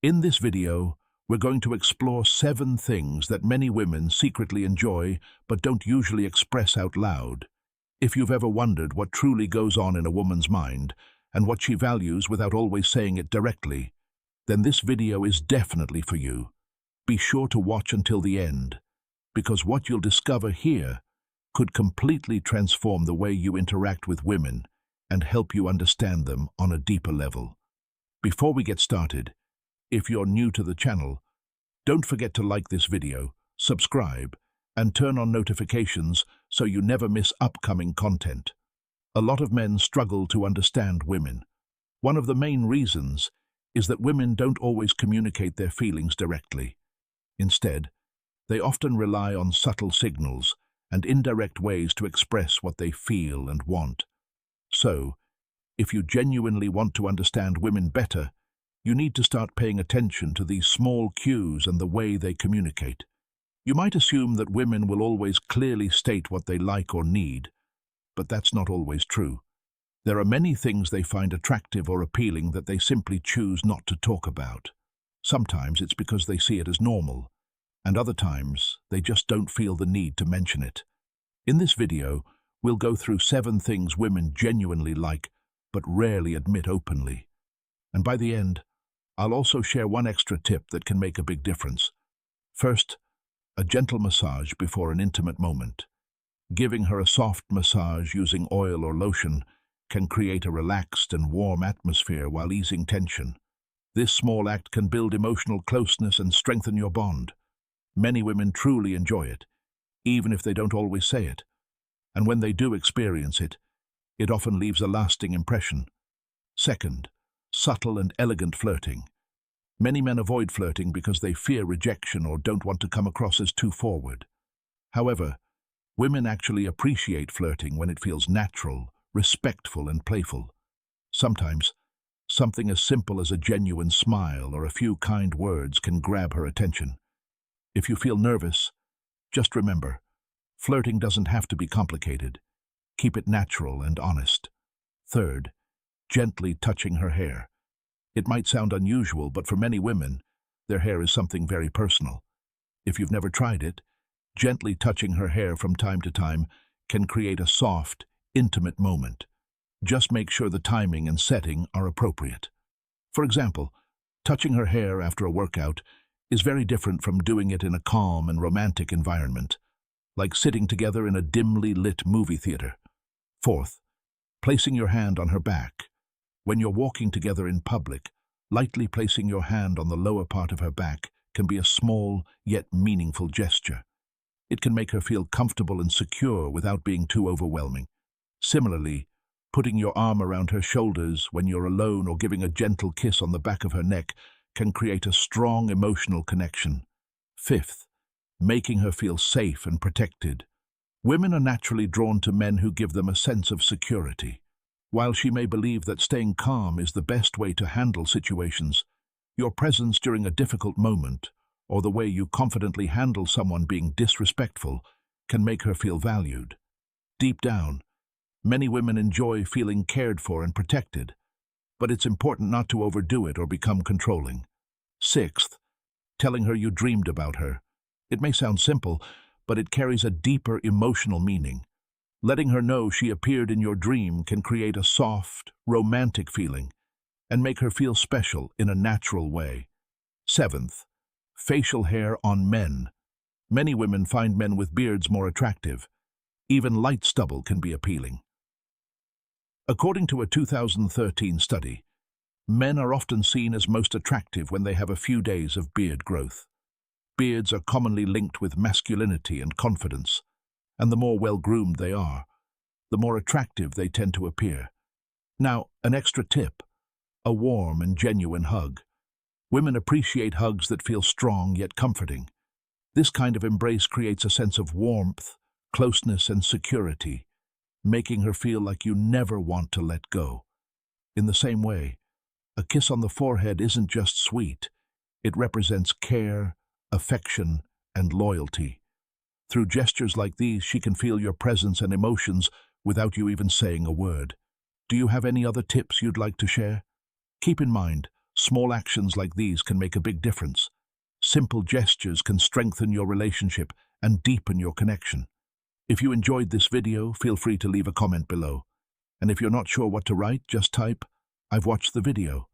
In this video, we're going to explore 7 things that many women secretly enjoy but don't usually express out loud. If you've ever wondered what truly goes on in a woman's mind and what she values without always saying it directly, then this video is definitely for you. Be sure to watch until the end, because what you'll discover here could completely transform the way you interact with women and help you understand them on a deeper level. Before we get started, if you're new to the channel, don't forget to like this video, subscribe, and turn on notifications so you never miss upcoming content. A lot of men struggle to understand women. One of the main reasons is that women don't always communicate their feelings directly. Instead, they often rely on subtle signals and indirect ways to express what they feel and want. So, if you genuinely want to understand women better, you need to start paying attention to these small cues and the way they communicate. You might assume that women will always clearly state what they like or need, but that's not always true. There are many things they find attractive or appealing that they simply choose not to talk about. Sometimes it's because they see it as normal, and other times they just don't feel the need to mention it. In this video, we'll go through 7 things women genuinely like but rarely admit openly. And by the end, I'll also share one extra tip that can make a big difference. First, a gentle massage before an intimate moment. Giving her a soft massage using oil or lotion can create a relaxed and warm atmosphere while easing tension. This small act can build emotional closeness and strengthen your bond. Many women truly enjoy it, even if they don't always say it. And when they do experience it, it often leaves a lasting impression. Second, subtle and elegant flirting. Many men avoid flirting because they fear rejection or don't want to come across as too forward. However, women actually appreciate flirting when it feels natural, respectful, and playful. Sometimes, something as simple as a genuine smile or a few kind words can grab her attention. If you feel nervous, just remember, flirting doesn't have to be complicated. Keep it natural and honest. Third, gently touching her hair. It might sound unusual, but for many women, their hair is something very personal. If you've never tried it, gently touching her hair from time to time can create a soft, intimate moment. Just make sure the timing and setting are appropriate. For example, touching her hair after a workout is very different from doing it in a calm and romantic environment, like sitting together in a dimly lit movie theater. Fourth, placing your hand on her back. When you're walking together in public, lightly placing your hand on the lower part of her back can be a small yet meaningful gesture. It can make her feel comfortable and secure without being too overwhelming. Similarly, putting your arm around her shoulders when you're alone or giving a gentle kiss on the back of her neck can create a strong emotional connection. Fifth, making her feel safe and protected. Women are naturally drawn to men who give them a sense of security. While she may believe that staying calm is the best way to handle situations, your presence during a difficult moment, or the way you confidently handle someone being disrespectful, can make her feel valued. Deep down, many women enjoy feeling cared for and protected, but it's important not to overdo it or become controlling. Sixth, telling her you dreamed about her. It may sound simple, but it carries a deeper emotional meaning. Letting her know she appeared in your dream can create a soft, romantic feeling and make her feel special in a natural way. Seventh, facial hair on men. Many women find men with beards more attractive. Even light stubble can be appealing. According to a 2013 study, men are often seen as most attractive when they have a few days of beard growth. Beards are commonly linked with masculinity and confidence, and the more well-groomed they are, the more attractive they tend to appear. Now, an extra tip: a warm and genuine hug. Women appreciate hugs that feel strong yet comforting. This kind of embrace creates a sense of warmth, closeness, and security, making her feel like you never want to let go. In the same way, a kiss on the forehead isn't just sweet. It represents care, affection, and loyalty. Through gestures like these, she can feel your presence and emotions without you even saying a word. Do you have any other tips you'd like to share? Keep in mind, Small actions like these can make a big difference. Simple gestures can strengthen your relationship and deepen your connection. If you enjoyed this video, feel free to leave a comment below. And if you're not sure what to write, just type, "I've watched the video."